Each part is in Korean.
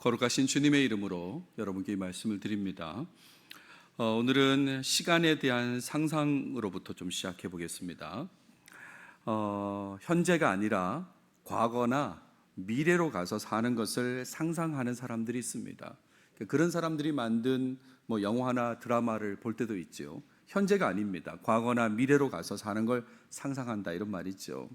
거룩하신 주님의 이름으로 여러분께 이 말씀을 드립니다. 오늘은 시간에 대한 상상으로부터 좀 시작해 보겠습니다. 현재가 아니라 과거나 미래로 가서 사는 것을 상상하는 사람들이 있습니다. 그런 사람들이 만든 영화나 드라마를 볼 때도 있죠. 현재가 아닙니다. 과거나 미래로 가서 사는 걸 상상한다, 이런 말이죠.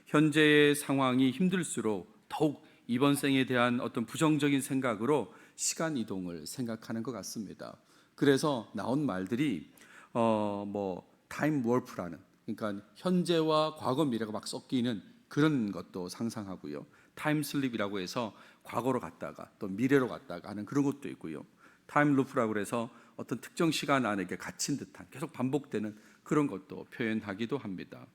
현재의 상황이 힘들수록 더욱 이번 생에 대한 어떤 부정적인 생각으로 시간 이동을 생각하는 것 같습니다. 그래서 나온 말들이 타임 워프라는, 그러니까 현재와 과거 미래가 막 섞이는 그런 것도 상상하고요. 타임 슬립이라고 해서 과거로 갔다가 또 미래로 갔다가 하는 그런 것도 있고요. 타임 루프라고 해서 어떤 특정 시간 안에 갇힌 듯한, 계속 반복되는 그런 것도 표현하기도 합니다.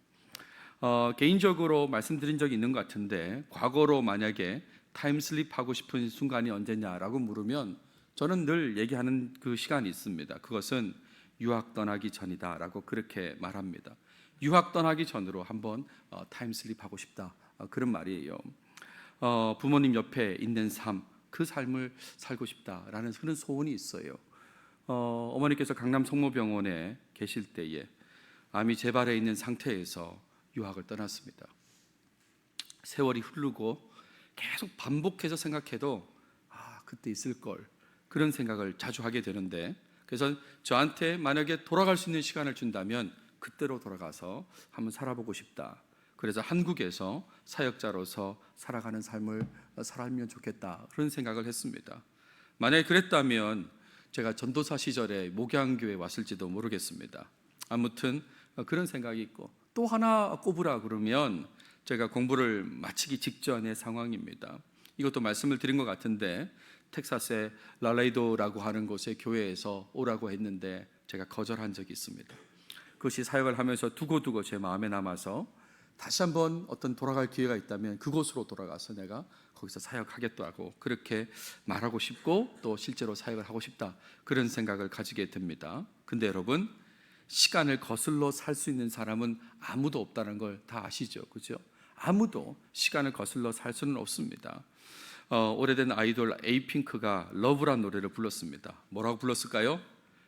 개인적으로 말씀드린 적이 있는 것 같은데, 과거로 만약에 타임슬립 하고 싶은 순간이 언제냐라고 물으면 저는 늘 얘기하는 그 시간이 있습니다. 그것은 유학 떠나기 전이다 라고 그렇게 말합니다. 유학 떠나기 전으로 한번 타임슬립 하고 싶다, 그런 말이에요. 부모님 옆에 있는 삶, 그 삶을 살고 싶다라는 그런 소원이 있어요. 어머니께서 강남 성모병원에 계실 때에 암이 재발해 있는 상태에서 유학을 떠났습니다. 세월이 흐르고 계속 반복해서 생각해도 그때 있을 걸, 그런 생각을 자주 하게 되는데, 그래서 저한테 만약에 돌아갈 수 있는 시간을 준다면 그때로 돌아가서 한번 살아보고 싶다. 그래서 한국에서 사역자로서 살아가는 삶을 살면 좋겠다, 그런 생각을 했습니다. 만약에 그랬다면 제가 전도사 시절에 목양교에 왔을지도 모르겠습니다. 아무튼 그런 생각이 있고, 또 하나 꼽으라 그러면 제가 공부를 마치기 직전의 상황입니다. 이것도 말씀을 드린 것 같은데, 텍사스의 랄레이도라고 하는 곳의 교회에서 오라고 했는데 제가 거절한 적이 있습니다. 그것이 사역을 하면서 두고두고 제 마음에 남아서 다시 한번 어떤 돌아갈 기회가 있다면 그곳으로 돌아가서 내가 거기서 사역하겠다고 그렇게 말하고 싶고, 또 실제로 사역을 하고 싶다, 그런 생각을 가지게 됩니다. 근데 여러분, 시간을 거슬러 살 수 있는 사람은 아무도 없다는 걸 다 아시죠? 그죠? 아무도 시간을 거슬러 살 수는 없습니다. 오래된 아이돌 에이핑크가 러브란 노래를 불렀습니다. 뭐라고 불렀을까요?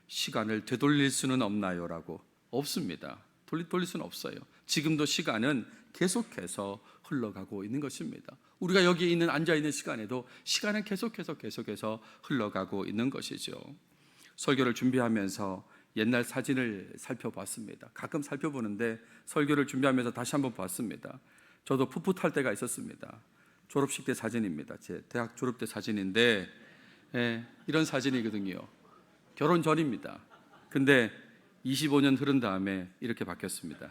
시간을 되돌릴 수는 없나요? 라고. 없습니다. 돌릴 수는 없어요. 지금도 시간은 계속해서 흘러가고 있는 것입니다. 우리가 여기 앉아있는 시간에도 시간은 계속해서 흘러가고 있는 것이죠. 설교를 준비하면서 옛날 사진을 살펴봤습니다. 가끔 살펴보는데 설교를 준비하면서 다시 한번 봤습니다. 저도 풋풋할 때가 있었습니다. 졸업식 때 사진입니다. 제 대학 졸업 때 사진인데, 이런 사진이거든요. 결혼 전입니다. 근데 25년 흐른 다음에 이렇게 바뀌었습니다.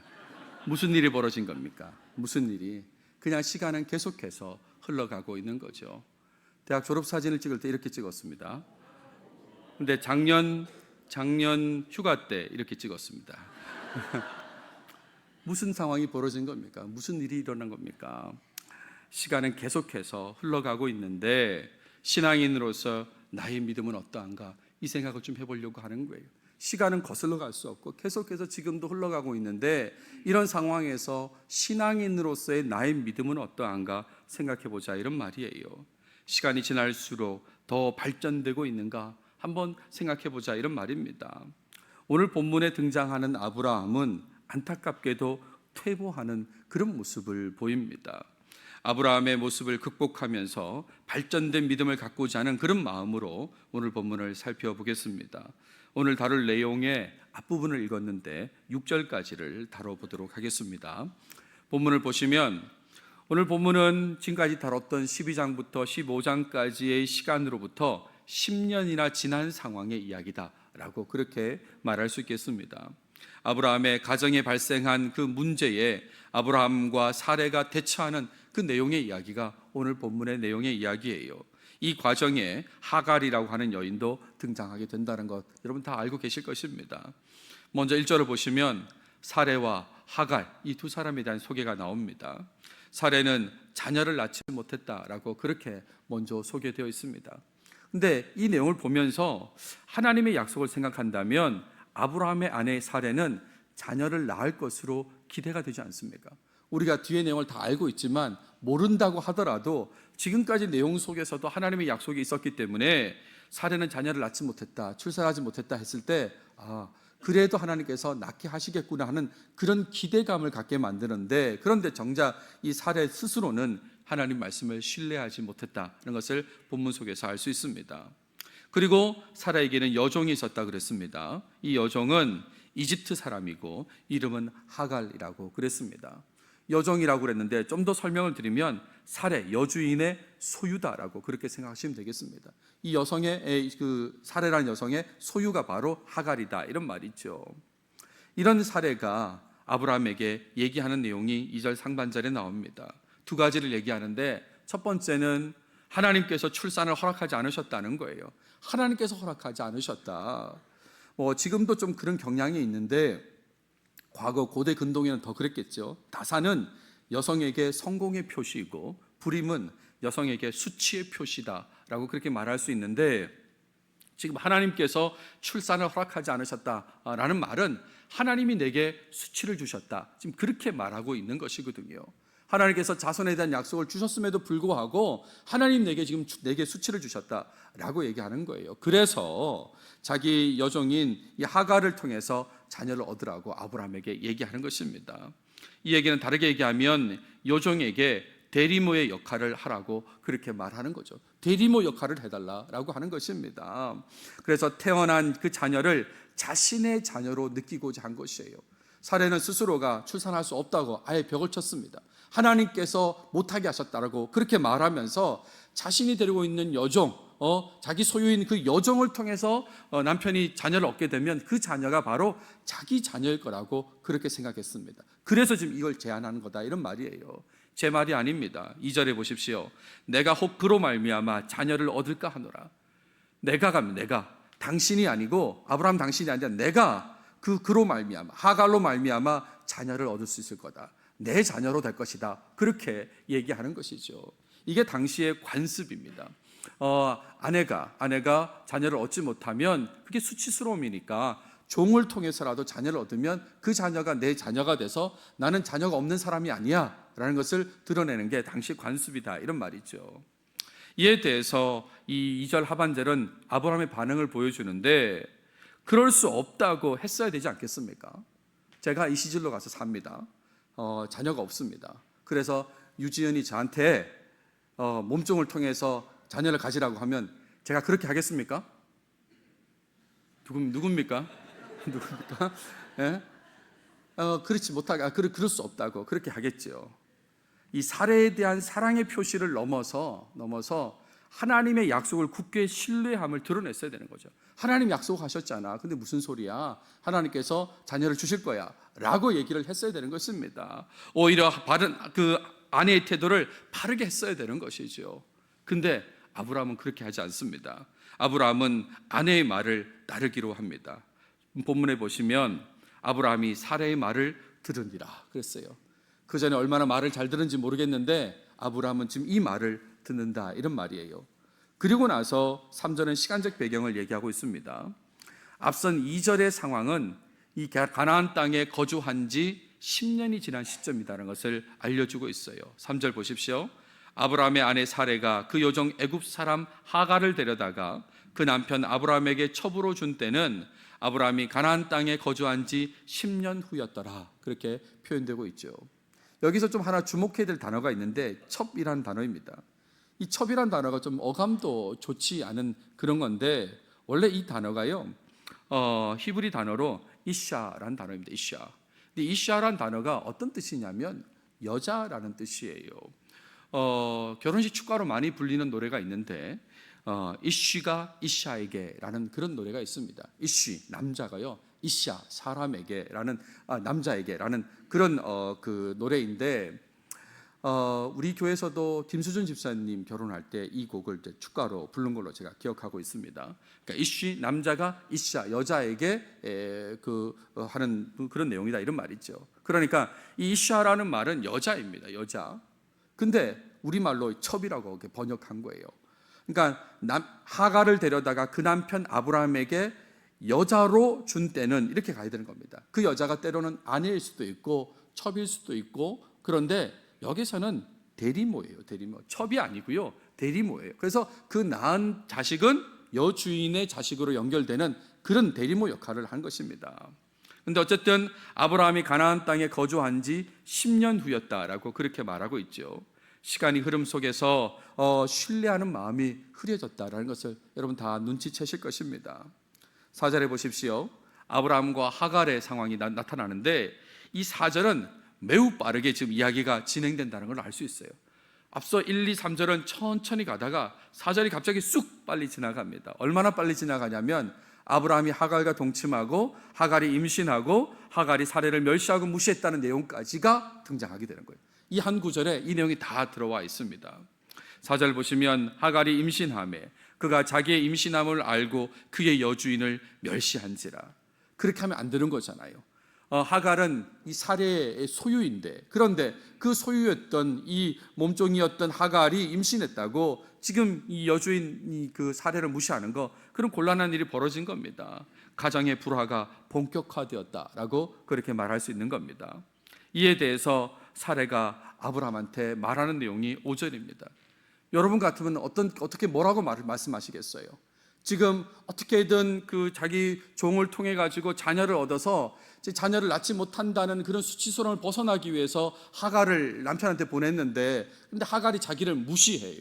무슨 일이 벌어진 겁니까? 무슨 일이? 그냥 시간은 계속해서 흘러가고 있는 거죠. 대학 졸업 사진을 찍을 때 이렇게 찍었습니다. 근데 작년 휴가 때 이렇게 찍었습니다. 무슨 상황이 벌어진 겁니까? 무슨 일이 일어난 겁니까? 시간은 계속해서 흘러가고 있는데, 신앙인으로서 나의 믿음은 어떠한가, 이 생각을 좀 해보려고 하는 거예요. 시간은 거슬러 갈 수 없고 계속해서 지금도 흘러가고 있는데, 이런 상황에서 신앙인으로서의 나의 믿음은 어떠한가 생각해보자, 이런 말이에요. 시간이 지날수록 더 발전되고 있는가 한번 생각해보자, 이런 말입니다. 오늘 본문에 등장하는 아브라함은 안타깝게도 퇴보하는 그런 모습을 보입니다. 아브라함의 모습을 극복하면서 발전된 믿음을 갖고자 하는 그런 마음으로 오늘 본문을 살펴보겠습니다. 오늘 다룰 내용의 앞부분을 읽었는데 6절까지를 다뤄보도록 하겠습니다. 본문을 보시면, 오늘 본문은 지금까지 다뤘던 12장부터 15장까지의 시간으로부터 10년이나 지난 상황의 이야기다 라고 그렇게 말할 수 있겠습니다. 아브라함의 가정에 발생한 그 문제에 아브라함과 사레가 대처하는 그 내용의 이야기가 오늘 본문의 내용의 이야기예요. 이 과정에 하갈이라고 하는 여인도 등장하게 된다는 것 여러분 다 알고 계실 것입니다. 먼저 1절을 보시면 사레와 하갈, 이 두 사람에 대한 소개가 나옵니다. 사레는 자녀를 낳지 못했다라고 그렇게 먼저 소개되어 있습니다. 근데 이 내용을 보면서 하나님의 약속을 생각한다면 아브라함의 아내 사레는 자녀를 낳을 것으로 기대가 되지 않습니까? 우리가 뒤의 내용을 다 알고 있지만 모른다고 하더라도 지금까지 내용 속에서도 하나님의 약속이 있었기 때문에 사례는 자녀를 낳지 못했다, 출산하지 못했다 했을 때 그래도 하나님께서 낳게 하시겠구나 하는 그런 기대감을 갖게 만드는데, 그런데 정작 이 사례 스스로는 하나님 말씀을 신뢰하지 못했다는 것을 본문 속에서 알 수 있습니다. 그리고 사라에게는 여종이 있었다 그랬습니다. 이 여종은 이집트 사람이고 이름은 하갈이라고 그랬습니다. 여종이라고 그랬는데 좀 더 설명을 드리면 사례, 여주인의 소유다라고 그렇게 생각하시면 되겠습니다. 이 여성의 그 사례라는 여성의 소유가 바로 하갈이다, 이런 말이죠. 이런 사례가 아브라함에게 얘기하는 내용이 2절 상반절에 나옵니다. 두 가지를 얘기하는데, 첫 번째는 하나님께서 출산을 허락하지 않으셨다는 거예요. 하나님께서 허락하지 않으셨다. 지금도 좀 그런 경향이 있는데 과거 고대 근동에는 더 그랬겠죠. 다사는 여성에게 성공의 표시이고 불임은 여성에게 수치의 표시다라고 그렇게 말할 수 있는데, 지금 하나님께서 출산을 허락하지 않으셨다라는 말은 하나님이 내게 수치를 주셨다, 지금 그렇게 말하고 있는 것이거든요. 하나님께서 자손에 대한 약속을 주셨음에도 불구하고 하나님 내게 수치를 주셨다라고 얘기하는 거예요. 그래서 자기 여종인 이 하갈을 통해서 자녀를 얻으라고 아브라함에게 얘기하는 것입니다. 이 얘기는 다르게 얘기하면 여종에게 대리모의 역할을 하라고 그렇게 말하는 거죠. 대리모 역할을 해달라고 하는 것입니다. 그래서 태어난 그 자녀를 자신의 자녀로 느끼고자 한 것이에요. 사례는 스스로가 출산할 수 없다고 아예 벽을 쳤습니다. 하나님께서 못하게 하셨다라고 그렇게 말하면서 자신이 데리고 있는 여종, 자기 소유인 그 여종을 통해서 남편이 자녀를 얻게 되면 그 자녀가 바로 자기 자녀일 거라고 그렇게 생각했습니다. 그래서 지금 이걸 제안하는 거다, 이런 말이에요. 제 말이 아닙니다. 2절에 보십시오. 내가 혹 그로 말미암아 자녀를 얻을까 하노라. 내가 당신이 아니고, 아브라함 당신이 아니라 내가 그로 말미암아, 하갈로 말미암아 자녀를 얻을 수 있을 거다, 내 자녀로 될 것이다, 그렇게 얘기하는 것이죠. 이게 당시의 관습입니다. 아내가 자녀를 얻지 못하면 그게 수치스러움이니까 종을 통해서라도 자녀를 얻으면 그 자녀가 내 자녀가 돼서 나는 자녀가 없는 사람이 아니야 라는 것을 드러내는 게 당시 관습이다, 이런 말이죠. 이에 대해서 이 2절 하반절은 아브라함의 반응을 보여주는데, 그럴 수 없다고 했어야 되지 않겠습니까? 제가 이 시절로 가서 삽니다. 자녀가 없습니다. 그래서 유지연이 저한테 몸종을 통해서 자녀를 가지라고 하면 제가 그렇게 하겠습니까? 누굽니까? 누굽니까? 예? 그렇지 못하게, 그럴 수 없다고 그렇게 하겠죠. 이 사례에 대한 사랑의 표시를 넘어서 하나님의 약속을 굳게 신뢰함을 드러냈어야 되는 거죠. 하나님 약속하셨잖아. 근데 무슨 소리야? 하나님께서 자녀를 주실 거야 라고 얘기를 했어야 되는 것입니다. 오히려 바른 그 아내의 태도를 바르게 했어야 되는 것이죠. 근데 아브라함은 그렇게 하지 않습니다. 아브라함은 아내의 말을 따르기로 합니다. 본문에 보시면 아브라함이 사례의 말을 들으니라 그랬어요. 그 전에 얼마나 말을 잘 들은지 모르겠는데 아브라함은 지금 이 말을 듣는다, 이런 말이에요. 그리고 나서 3절은 시간적 배경을 얘기하고 있습니다. 앞선 2절의 상황은 이 가나안 땅에 거주한 지 10년이 지난 시점이라는 것을 알려주고 있어요. 3절 보십시오. 아브라함의 아내 사레가 그 여종 애굽 사람 하갈을 데려다가 그 남편 아브라함에게 첩으로 준 때는 아브라함이 가나안 땅에 거주한 지 10년 후였더라, 그렇게 표현되고 있죠. 여기서 좀 하나 주목해야 될 단어가 있는데 첩이라는 단어입니다. 이 첩이라는 단어가 좀 어감도 좋지 않은 그런 건데, 원래 이 단어가요 히브리 단어로 이샤라는 단어입니다. 이샤. 근데 이샤라는 단어가 어떤 뜻이냐면 여자라는 뜻이에요. 결혼식 축가로 많이 불리는 노래가 있는데 이쉬가 이샤에게라는 그런 노래가 있습니다. 이쉬 남자가요, 이샤 사람에게라는 남자에게라는 그런 그 노래인데, 우리 교회에서도 김수준 집사님 결혼할 때 이 곡을 이제 축가로 부른 걸로 제가 기억하고 있습니다. 그러니까 이쉬 남자가 이샤 여자에게 하는 그런 내용이다, 이런 말이죠. 그러니까 이 이샤라는 말은 여자입니다. 여자. 근데 우리말로 첩이라고 이렇게 번역한 거예요. 그러니까 하갈을 데려다가 그 남편 아브라함에게 여자로 준 때는 이렇게 가야 되는 겁니다. 그 여자가 때로는 아내일 수도 있고 첩일 수도 있고 그런데 여기서는 대리모예요. 대리모. 첩이 아니고요. 대리모예요. 그래서 그 낳은 자식은 여주인의 자식으로 연결되는 그런 대리모 역할을 한 것입니다. 근데 어쨌든 아브라함이 가나안 땅에 거주한 지 10년 후였다라고 그렇게 말하고 있죠. 시간이 흐름 속에서 신뢰하는 마음이 흐려졌다라는 것을 여러분 다 눈치채실 것입니다. 4절에 보십시오. 아브라함과 하갈의 상황이 나타나는데 이 4절은 매우 빠르게 지금 이야기가 진행된다는 걸 알 수 있어요. 앞서 1, 2, 3절은 천천히 가다가 4절이 갑자기 쑥 빨리 지나갑니다. 얼마나 빨리 지나가냐면 아브라함이 하갈과 동침하고 하갈이 임신하고 하갈이 사례를 멸시하고 무시했다는 내용까지가 등장하게 되는 거예요. 이 한 구절에 이 내용이 다 들어와 있습니다. 4절 보시면 하갈이 임신하매 그가 자기의 임신함을 알고 그의 여주인을 멸시한지라. 그렇게 하면 안 되는 거잖아요. 하갈은 이 사례의 소유인데, 그런데 그 소유였던 이 몸종이었던 하갈이 임신했다고 지금 이 여주인이 그 사례를 무시하는 거, 그런 곤란한 일이 벌어진 겁니다. 가정의 불화가 본격화되었다라고 그렇게 말할 수 있는 겁니다. 이에 대해서 사례가 아브라함한테 말하는 내용이 5절입니다. 여러분 같으면 어떻게 뭐라고 말씀하시겠어요? 지금 어떻게든 그 자기 종을 통해 가지고 자녀를 얻어서 자녀를 낳지 못한다는 그런 수치스러움을 벗어나기 위해서 하갈을 남편한테 보냈는데, 근데 하갈이 자기를 무시해.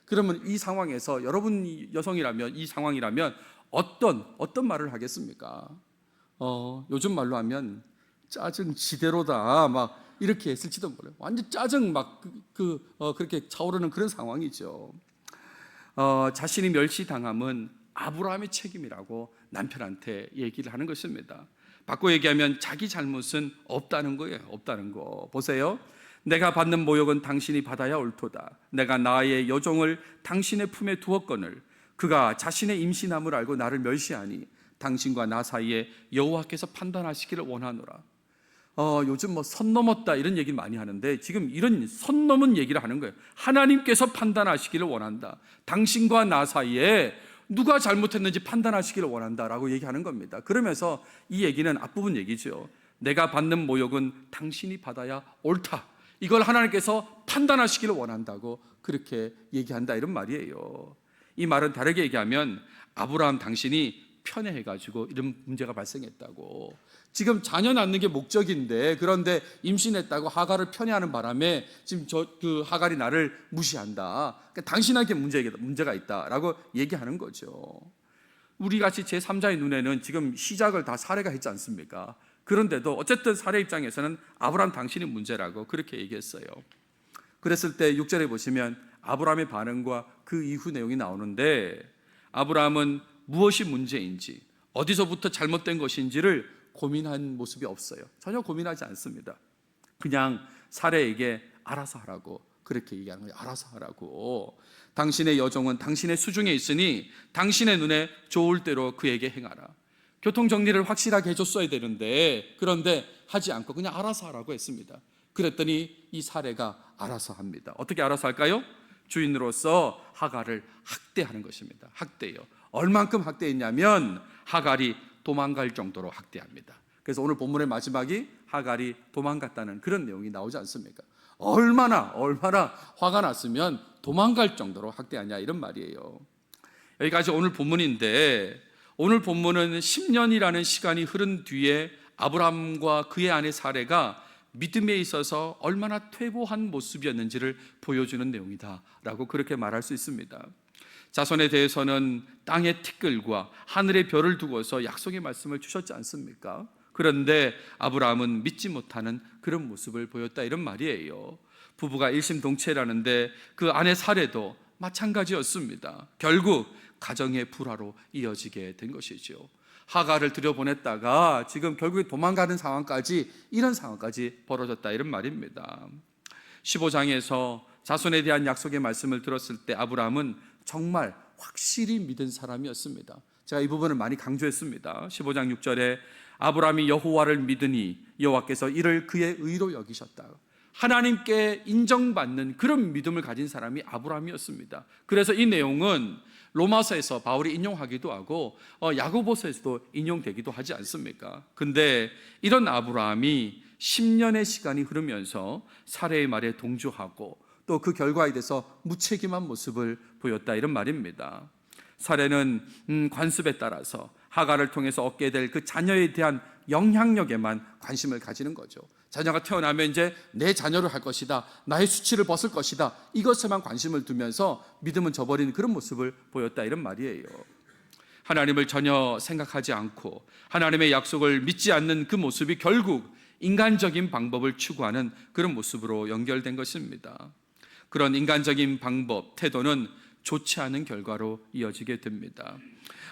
그러면 이 상황에서 여러분 여성이라면, 이 상황이라면 어떤 말을 하겠습니까? 요즘 말로 하면 짜증 지대로다 막 이렇게 했을지도 몰라요. 완전 짜증 막 그렇게 차오르는 그런 상황이죠. 자신이 멸시당함은 아브라함의 책임이라고 남편한테 얘기를 하는 것입니다. 바꿔 얘기하면 자기 잘못은 없다는 거예요. 없다는 거. 보세요. 내가 받는 모욕은 당신이 받아야 옳도다. 내가 나의 여종을 당신의 품에 두었거늘 그가 자신의 임신함을 알고 나를 멸시하니 당신과 나 사이에 여호와께서 판단하시기를 원하노라. 요즘 선 넘었다 이런 얘기 많이 하는데 지금 이런 선 넘은 얘기를 하는 거예요. 하나님께서 판단하시기를 원한다. 당신과 나 사이에 누가 잘못했는지 판단하시기를 원한다라고 얘기하는 겁니다. 그러면서 이 얘기는 앞부분 얘기죠. 내가 받는 모욕은 당신이 받아야 옳다. 이걸 하나님께서 판단하시기를 원한다고 그렇게 얘기한다 이런 말이에요. 이 말은 다르게 얘기하면 아브라함 당신이 편애해가지고 이런 문제가 발생했다고. 지금 자녀 낳는 게 목적인데 그런데 임신했다고 하갈을 편애하는 바람에 지금 그 하갈이 나를 무시한다. 그러니까 당신에게 문제가 있다라고 얘기하는 거죠. 우리 같이 제3자의 눈에는 지금 시작을 다 사례가 했지 않습니까? 그런데도 어쨌든 사례 입장에서는 아브라함 당신이 문제라고 그렇게 얘기했어요. 그랬을 때 6절에 보시면 아브라함의 반응과 그 이후 내용이 나오는데 아브라함은 무엇이 문제인지 어디서부터 잘못된 것인지를 고민한 모습이 없어요. 전혀 고민하지 않습니다. 그냥 사례에게 알아서 하라고 그렇게 얘기하는 거예요. 알아서 하라고. 당신의 여종은 당신의 수중에 있으니 당신의 눈에 좋을 대로 그에게 행하라. 교통정리를 확실하게 해줬어야 되는데 그런데 하지 않고 그냥 알아서 하라고 했습니다. 그랬더니 이 사례가 알아서 합니다. 어떻게 알아서 할까요? 주인으로서 하갈을 학대하는 것입니다. 학대요. 얼만큼 학대했냐면 하갈이 도망갈 정도로 학대합니다. 그래서 오늘 본문의 마지막이 하갈이 도망갔다는 그런 내용이 나오지 않습니까? 얼마나 화가 났으면 도망갈 정도로 학대하냐 이런 말이에요. 여기까지 오늘 본문인데 오늘 본문은 10년이라는 시간이 흐른 뒤에 아브라함과 그의 아내 사레가 믿음에 있어서 얼마나 퇴보한 모습이었는지를 보여주는 내용이다라고 그렇게 말할 수 있습니다. 자손에 대해서는 땅의 티끌과 하늘의 별을 두고서 약속의 말씀을 주셨지 않습니까? 그런데 아브라함은 믿지 못하는 그런 모습을 보였다 이런 말이에요. 부부가 일심동체라는데 그 아내 사레도 마찬가지였습니다. 결국 가정의 불화로 이어지게 된 것이죠. 하갈을 들여보냈다가 지금 결국에 도망가는 상황까지, 이런 상황까지 벌어졌다 이런 말입니다. 15장에서 자손에 대한 약속의 말씀을 들었을 때 아브라함은 정말 확실히 믿은 사람이었습니다. 제가 이 부분을 많이 강조했습니다. 15장 6절에 아브라함이 여호와를 믿으니 여호와께서 이를 그의 의로 여기셨다. 하나님께 인정받는 그런 믿음을 가진 사람이 아브라함이었습니다. 그래서 이 내용은 로마서에서 바울이 인용하기도 하고 야고보서에서도 인용되기도 하지 않습니까? 근데 이런 아브라함이 10년의 시간이 흐르면서 사레의 말에 동조하고 또 그 결과에 대해서 무책임한 모습을 보였다, 이런 말입니다. 사레는 관습에 따라서 하갈을 통해서 얻게 될 그 자녀에 대한 영향력에만 관심을 가지는 거죠. 자녀가 태어나면 이제 내 자녀를 할 것이다, 나의 수치를 벗을 것이다, 이것에만 관심을 두면서 믿음은 저버리는 그런 모습을 보였다, 이런 말이에요. 하나님을 전혀 생각하지 않고 하나님의 약속을 믿지 않는 그 모습이 결국 인간적인 방법을 추구하는 그런 모습으로 연결된 것입니다. 그런 인간적인 방법, 태도는 좋지 않은 결과로 이어지게 됩니다.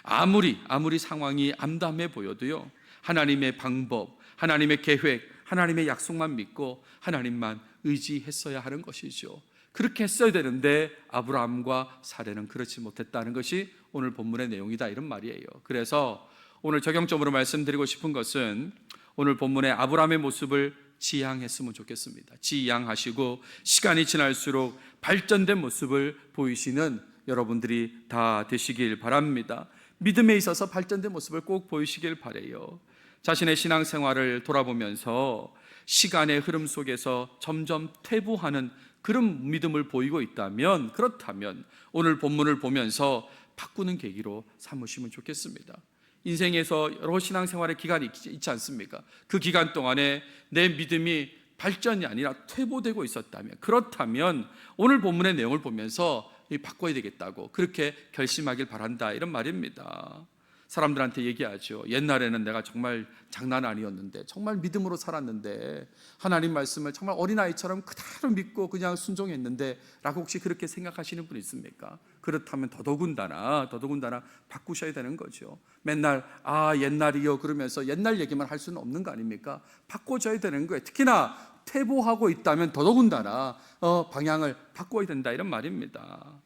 아무리 상황이 암담해 보여도요, 하나님의 방법, 하나님의 계획, 하나님의 약속만 믿고 하나님만 의지했어야 하는 것이죠. 그렇게 했어야 되는데 아브라함과 사레는 그렇지 못했다는 것이 오늘 본문의 내용이다, 이런 말이에요. 그래서 오늘 적용점으로 말씀드리고 싶은 것은 오늘 본문의 아브라함의 모습을 지향했으면 좋겠습니다. 지향하시고 시간이 지날수록 발전된 모습을 보이시는 여러분들이 다 되시길 바랍니다. 믿음에 있어서 발전된 모습을 꼭 보이시길 바라요. 자신의 신앙생활을 돌아보면서 시간의 흐름 속에서 점점 퇴보하는 그런 믿음을 보이고 있다면, 그렇다면 오늘 본문을 보면서 바꾸는 계기로 삼으시면 좋겠습니다. 인생에서 여러 신앙생활의 기간이 있지 않습니까? 그 기간 동안에 내 믿음이 발전이 아니라 퇴보되고 있었다면, 그렇다면 오늘 본문의 내용을 보면서 바꿔야 되겠다고 그렇게 결심하길 바란다, 이런 말입니다. 사람들한테 얘기하죠. 옛날에는 내가 정말 장난 아니었는데, 정말 믿음으로 살았는데, 하나님 말씀을 정말 어린아이처럼 그대로 믿고 그냥 순종했는데 라고 혹시 그렇게 생각하시는 분 있습니까? 그렇다면 더더군다나 바꾸셔야 되는 거죠. 맨날 옛날이요 그러면서 옛날 얘기만 할 수는 없는 거 아닙니까? 바꿔줘야 되는 거예요. 특히나 퇴보하고 있다면 더더군다나 방향을 바꿔야 된다, 이런 말입니다.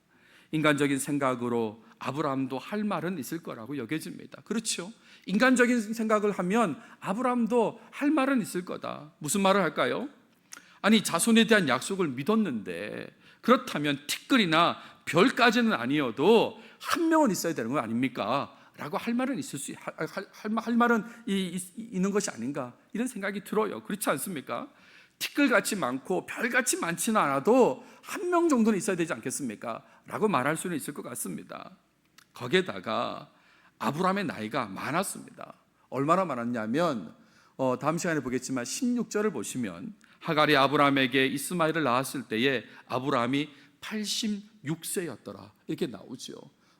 인간적인 생각으로 아브라함도 할 말은 있을 거라고 여겨집니다. 그렇죠? 인간적인 생각을 하면 아브라함도 할 말은 있을 거다. 무슨 말을 할까요? 아니, 자손에 대한 약속을 믿었는데, 그렇다면 티끌이나 별까지는 아니어도 한 명은 있어야 되는 거 아닙니까? 라고 할 말은 할 말은 있는 것이 아닌가, 이런 생각이 들어요. 그렇지 않습니까? 티끌같이 많고 별같이 많지는 않아도 한 명 정도는 있어야 되지 않겠습니까? 라고 말할 수는 있을 것 같습니다. 거기에다가 아브라함의 나이가 많았습니다. 얼마나 많았냐면 다음 시간에 보겠지만 16절을 보시면 하갈이 아브라함에게 이스마엘을 낳았을 때에 아브라함이 86세였더라, 이렇게 나오죠.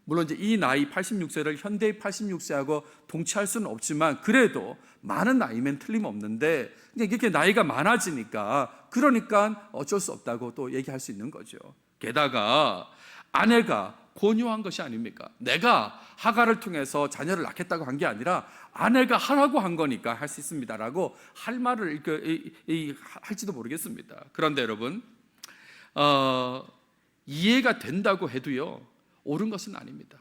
물론 이제 이 나이 86세를 현대의 86세하고 동치할 수는 없지만 그래도 많은 나이면 틀림없는데 그냥 이렇게 나이가 많아지니까 그러니까 어쩔 수 없다고 또 얘기할 수 있는 거죠. 게다가 아내가 권유한 것이 아닙니까? 내가 하갈을 통해서 자녀를 낳겠다고 한 게 아니라 아내가 하라고 한 거니까 할 수 있습니다라고 할 말을 할지도 모르겠습니다. 그런데 여러분, 이해가 된다고 해도요, 옳은 것은 아닙니다.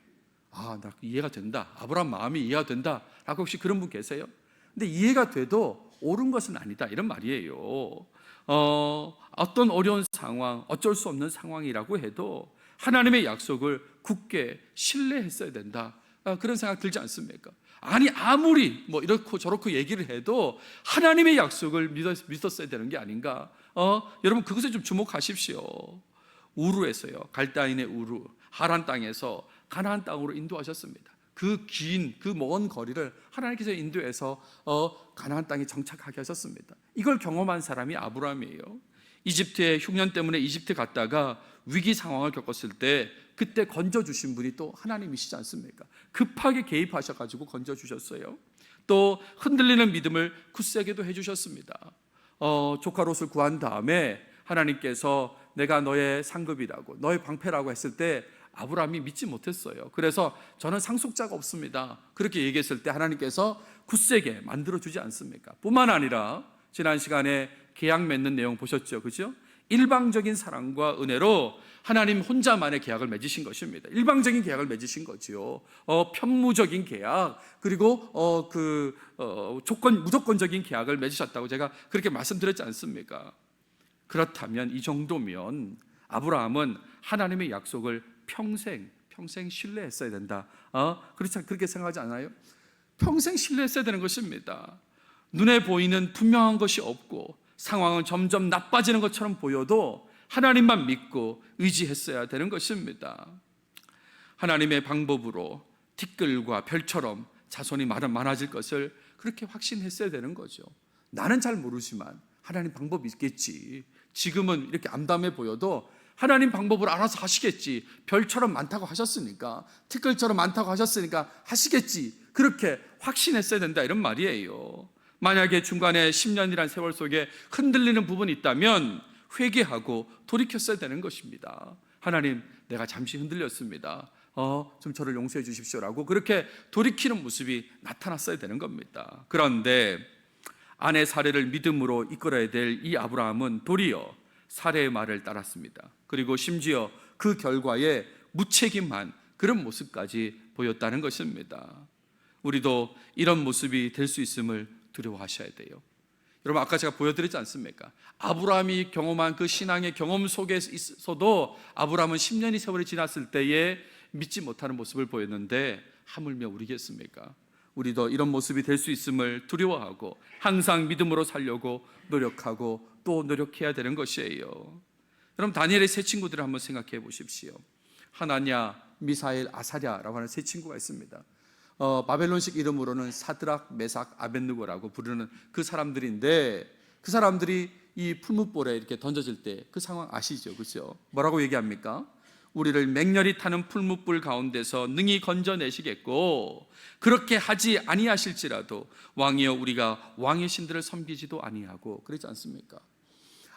나 이해가 된다, 아브라함 마음이 이해가 된다 라고 혹시 그런 분 계세요? 근데 이해가 돼도 옳은 것은 아니다, 이런 말이에요. 어떤 어려운 상황, 어쩔 수 없는 상황이라고 해도 하나님의 약속을 굳게 신뢰했어야 된다, 그런 생각 들지 않습니까? 아니, 아무리 이렇고 저렇고 얘기를 해도 하나님의 약속을 믿었어야 되는 게 아닌가. 여러분, 그것에 좀 주목하십시오. 우르에서요, 갈대아인의 우르, 하란 땅에서 가나안 땅으로 인도하셨습니다. 그 먼 거리를 하나님께서 인도해서 가나안 땅에 정착하게 하셨습니다. 이걸 경험한 사람이 아브라함이에요. 이집트의 흉년 때문에 이집트 갔다가 위기 상황을 겪었을 때 그때 건져주신 분이 또 하나님이시지 않습니까? 급하게 개입하셔가지고 건져주셨어요. 또 흔들리는 믿음을 굳세게도 해주셨습니다. 조카 롯을 구한 다음에 하나님께서 내가 너의 상급이라고, 너의 방패라고 했을 때 아브라함이 믿지 못했어요. 그래서 저는 상속자가 없습니다, 그렇게 얘기했을 때 하나님께서 굳세게 만들어주지 않습니까? 뿐만 아니라 지난 시간에 계약 맺는 내용 보셨죠? 그죠? 일방적인 사랑과 은혜로 하나님 혼자만의 계약을 맺으신 것입니다. 일방적인 계약을 맺으신 거죠. 편무적인 계약, 그리고 무조건적인 계약을 맺으셨다고 제가 그렇게 말씀드렸지 않습니까? 그렇다면 이 정도면 아브라함은 하나님의 약속을 평생 신뢰했어야 된다. 그렇게 생각하지 않아요? 평생 신뢰했어야 되는 것입니다. 눈에 보이는 분명한 것이 없고 상황은 점점 나빠지는 것처럼 보여도 하나님만 믿고 의지했어야 되는 것입니다. 하나님의 방법으로 티끌과 별처럼 자손이 많아질 것을 그렇게 확신했어야 되는 거죠. 나는 잘 모르지만 하나님 방법이 있겠지. 지금은 이렇게 암담해 보여도 하나님 방법을 알아서 하시겠지. 별처럼 많다고 하셨으니까, 티끌처럼 많다고 하셨으니까 하시겠지. 그렇게 확신했어야 된다, 이런 말이에요. 만약에 중간에 10년이란 세월 속에 흔들리는 부분이 있다면 회개하고 돌이켰어야 되는 것입니다. 하나님, 내가 잠시 흔들렸습니다. 좀 저를 용서해 주십시오라고 그렇게 돌이키는 모습이 나타났어야 되는 겁니다. 그런데 아내 사례를 믿음으로 이끌어야 될 이 아브라함은 도리어 사례의 말을 따랐습니다. 그리고 심지어 그 결과에 무책임한 그런 모습까지 보였다는 것입니다. 우리도 이런 모습이 될 수 있음을 두려워하셔야 돼요. 여러분, 아까 제가 보여드렸지 않습니까? 아브라함이 경험한 그 신앙의 경험 속에 있어도 아브라함은 10년이 세월이 지났을 때에 믿지 못하는 모습을 보였는데 하물며 우리겠습니까? 우리도 이런 모습이 될 수 있음을 두려워하고 항상 믿음으로 살려고 노력하고 또 노력해야 되는 것이에요. 여러분, 다니엘의 세 친구들을 한번 생각해 보십시오. 하나냐, 미사엘, 아사랴라고 하는 세 친구가 있습니다. 바벨론식 이름으로는 사드락, 메삭, 아벳느고라고 부르는 그 사람들인데, 그 사람들이 이 풀무불에 이렇게 던져질 때 그 상황 아시죠? 그렇죠? 뭐라고 얘기합니까? 우리를 맹렬히 타는 풀무불 가운데서 능히 건져내시겠고, 그렇게 하지 아니하실지라도 왕이여 우리가 왕의 신들을 섬기지도 아니하고, 그렇지 않습니까?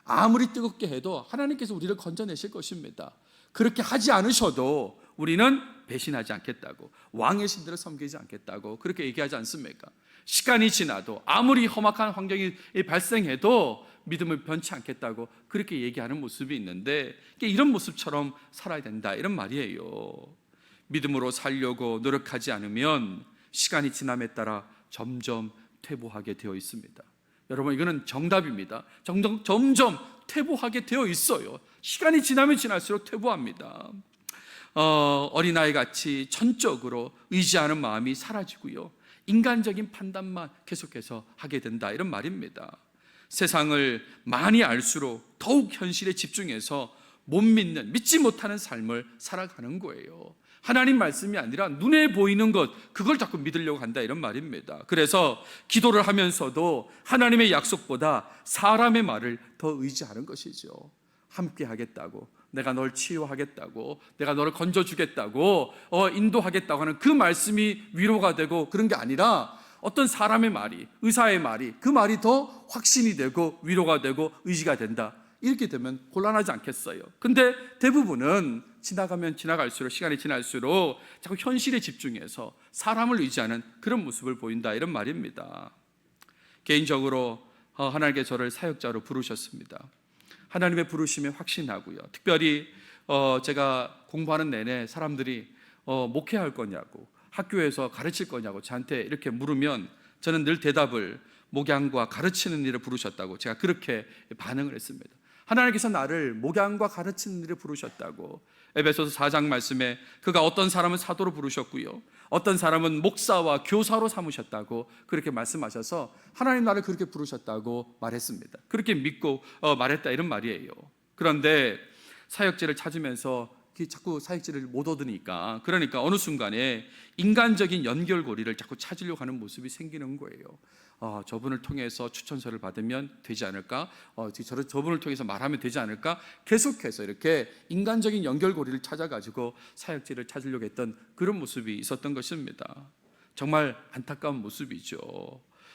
아무리 뜨겁게 해도 하나님께서 우리를 건져내실 것입니다. 그렇게 하지 않으셔도 우리는 배신하지 않겠다고, 왕의 신들을 섬기지 않겠다고 그렇게 얘기하지 않습니까? 시간이 지나도 아무리 험악한 환경이 발생해도 믿음을 변치 않겠다고 그렇게 얘기하는 모습이 있는데, 이런 모습처럼 살아야 된다, 이런 말이에요. 믿음으로 살려고 노력하지 않으면 시간이 지남에 따라 점점 퇴보하게 되어 있습니다. 여러분, 이거는 정답입니다. 점점 퇴보하게 되어 있어요. 시간이 지나면 지날수록 퇴보합니다. 어린아이 같이 전적으로 의지하는 마음이 사라지고요, 인간적인 판단만 계속해서 하게 된다, 이런 말입니다. 세상을 많이 알수록 더욱 현실에 집중해서 못 믿는, 믿지 못하는 삶을 살아가는 거예요. 하나님 말씀이 아니라 눈에 보이는 것, 그걸 자꾸 믿으려고 한다, 이런 말입니다. 그래서 기도를 하면서도 하나님의 약속보다 사람의 말을 더 의지하는 것이죠. 함께 하겠다고, 내가 널 치유하겠다고, 내가 너를 건져주겠다고, 인도하겠다고 하는 그 말씀이 위로가 되고 그런 게 아니라 어떤 사람의 말이, 의사의 말이, 그 말이 더 확신이 되고 위로가 되고 의지가 된다. 이렇게 되면 곤란하지 않겠어요? 근데 대부분은 지나가면 지나갈수록, 시간이 지날수록 자꾸 현실에 집중해서 사람을 의지하는 그런 모습을 보인다, 이런 말입니다. 개인적으로 하나님께 저를 사역자로 부르셨습니다. 하나님의 부르심에 확신하고요, 특별히 제가 공부하는 내내 사람들이 목회할 거냐고, 학교에서 가르칠 거냐고 저한테 이렇게 물으면 저는 늘 대답을 목양과 가르치는 일을 부르셨다고 제가 그렇게 반응을 했습니다. 하나님께서 나를 목양과 가르치는 일을 부르셨다고, 에베소서 4장 말씀에 그가 어떤 사람은 사도로 부르셨고요, 어떤 사람은 목사와 교사로 삼으셨다고 그렇게 말씀하셔서 하나님 나를 그렇게 부르셨다고 말했습니다. 그렇게 믿고 말했다, 이런 말이에요. 그런데 사역지를 찾으면서 자꾸 사역지를 못 얻으니까, 그러니까 어느 순간에 인간적인 연결고리를 자꾸 찾으려고 하는 모습이 생기는 거예요. 저분을 통해서 추천서를 받으면 되지 않을까? 저분을 통해서 말하면 되지 않을까? 계속해서 이렇게 인간적인 연결고리를 찾아가지고 사역지를 찾으려고 했던 그런 모습이 있었던 것입니다. 정말 안타까운 모습이죠.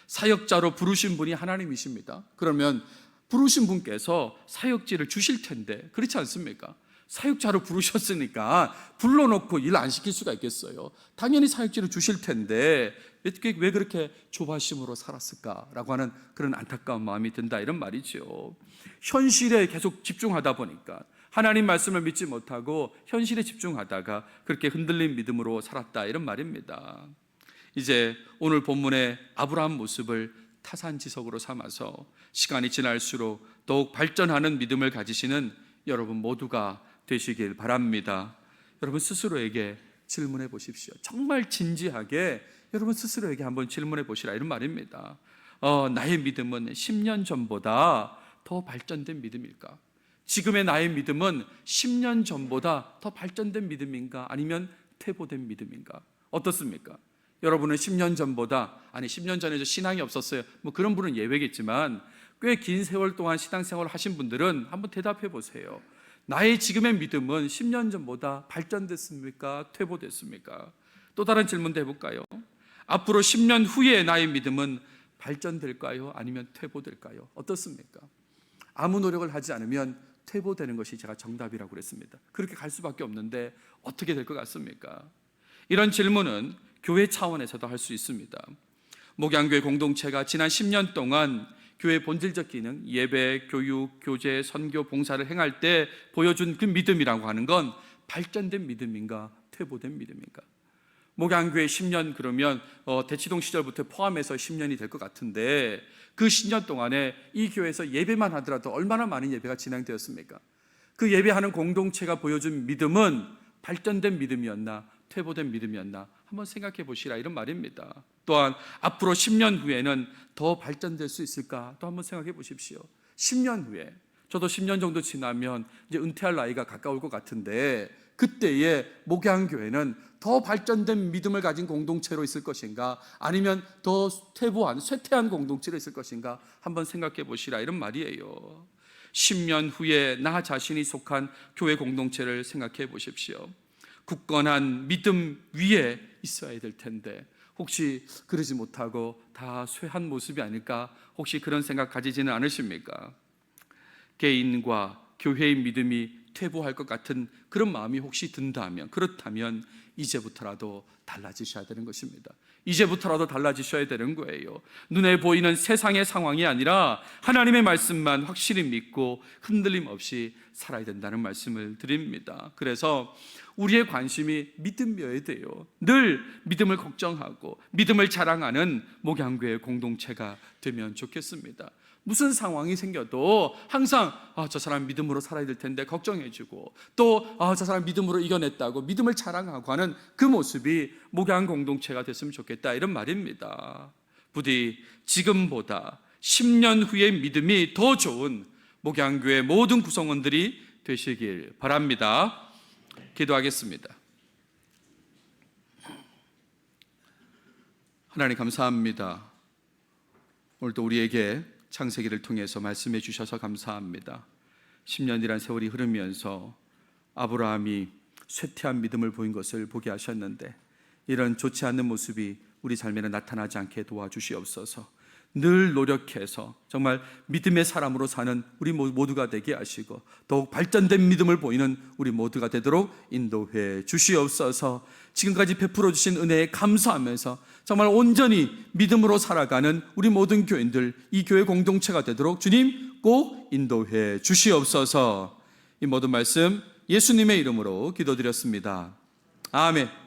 사역자로 부르신 분이 하나님이십니다. 그러면 부르신 분께서 사역지를 주실 텐데, 그렇지 않습니까? 사역자로 부르셨으니까 불러놓고 일 안 시킬 수가 있겠어요? 당연히 사역지를 주실 텐데 왜 그렇게 조바심으로 살았을까라고 하는 그런 안타까운 마음이 든다, 이런 말이죠. 현실에 계속 집중하다 보니까 하나님 말씀을 믿지 못하고 현실에 집중하다가 그렇게 흔들린 믿음으로 살았다, 이런 말입니다. 이제 오늘 본문의 아브라함 모습을 타산지석으로 삼아서 시간이 지날수록 더욱 발전하는 믿음을 가지시는 여러분 모두가 되시길 바랍니다. 여러분 스스로에게 질문해 보십시오. 정말 진지하게 여러분 스스로에게 한번 질문해 보시라, 이런 말입니다. 나의 믿음은 10년 전보다 더 발전된 믿음일까? 지금의 나의 믿음은 10년 전보다 더 발전된 믿음인가? 아니면 퇴보된 믿음인가? 어떻습니까? 여러분은 10년 전보다, 10년 전에 저 신앙이 없었어요, 뭐 그런 분은 예외겠지만 꽤 긴 세월 동안 신앙생활을 하신 분들은 한번 대답해 보세요. 나의 지금의 믿음은 10년 전보다 발전됐습니까? 퇴보됐습니까? 또 다른 질문도 해볼까요? 앞으로 10년 후에 나의 믿음은 발전될까요? 아니면 퇴보될까요? 어떻습니까? 아무 노력을 하지 않으면 퇴보되는 것이 제가 정답이라고 그랬습니다. 그렇게 갈 수밖에 없는데 어떻게 될 것 같습니까? 이런 질문은 교회 차원에서도 할 수 있습니다. 목양교회 공동체가 지난 10년 동안 교회의 본질적 기능, 예배, 교육, 교제, 선교, 봉사를 행할 때 보여준 그 믿음이라고 하는 건 발전된 믿음인가, 퇴보된 믿음인가? 목양교회 10년 그러면 대치동 시절부터 포함해서 10년이 될 것 같은데 그 10년 동안에 이 교회에서 예배만 하더라도 얼마나 많은 예배가 진행되었습니까? 그 예배하는 공동체가 보여준 믿음은 발전된 믿음이었나, 퇴보된 믿음이었나 한번 생각해 보시라, 이런 말입니다. 또한 앞으로 10년 후에는 더 발전될 수 있을까 또 한번 생각해 보십시오. 10년 후에, 저도 10년 정도 지나면 이제 은퇴할 나이가 가까울 것 같은데 그때의 목양교회는 더 발전된 믿음을 가진 공동체로 있을 것인가, 아니면 더 퇴보한, 쇠퇴한 공동체로 있을 것인가 한번 생각해 보시라, 이런 말이에요. 10년 후에 나 자신이 속한 교회 공동체를 생각해 보십시오. 굳건한 믿음 위에 있어야 될 텐데 혹시 그러지 못하고 다 쇠한 모습이 아닐까, 혹시 그런 생각 가지지는 않으십니까? 개인과 교회의 믿음이 퇴보할 것 같은 그런 마음이 혹시 든다면, 그렇다면 이제부터라도 달라지셔야 되는 것입니다. 이제부터라도 달라지셔야 되는 거예요. 눈에 보이는 세상의 상황이 아니라 하나님의 말씀만 확실히 믿고 흔들림 없이 살아야 된다는 말씀을 드립니다. 그래서 우리의 관심이 믿음이어야 돼요. 늘 믿음을 걱정하고 믿음을 자랑하는 목양교회 공동체가 되면 좋겠습니다. 무슨 상황이 생겨도 항상 저 사람 믿음으로 살아야 될 텐데 걱정해주고, 또 저 사람 믿음으로 이겨냈다고 믿음을 자랑하고 하는 그 모습이 목양 공동체가 됐으면 좋겠다, 이런 말입니다. 부디 지금보다 10년 후의 믿음이 더 좋은 목양교회 모든 구성원들이 되시길 바랍니다. 기도하겠습니다. 하나님 감사합니다. 오늘도 우리에게 창세기를 통해서 말씀해 주셔서 감사합니다. 10년이란 세월이 흐르면서 아브라함이 쇠퇴한 믿음을 보인 것을 보게 하셨는데 이런 좋지 않는 모습이 우리 삶에는 나타나지 않게 도와주시옵소서. 늘 노력해서 정말 믿음의 사람으로 사는 우리 모두가 되게 하시고 더욱 발전된 믿음을 보이는 우리 모두가 되도록 인도해 주시옵소서. 지금까지 베풀어 주신 은혜에 감사하면서 정말 온전히 믿음으로 살아가는 우리 모든 교인들, 이 교회 공동체가 되도록 주님 꼭 인도해 주시옵소서. 이 모든 말씀 예수님의 이름으로 기도드렸습니다. 아멘.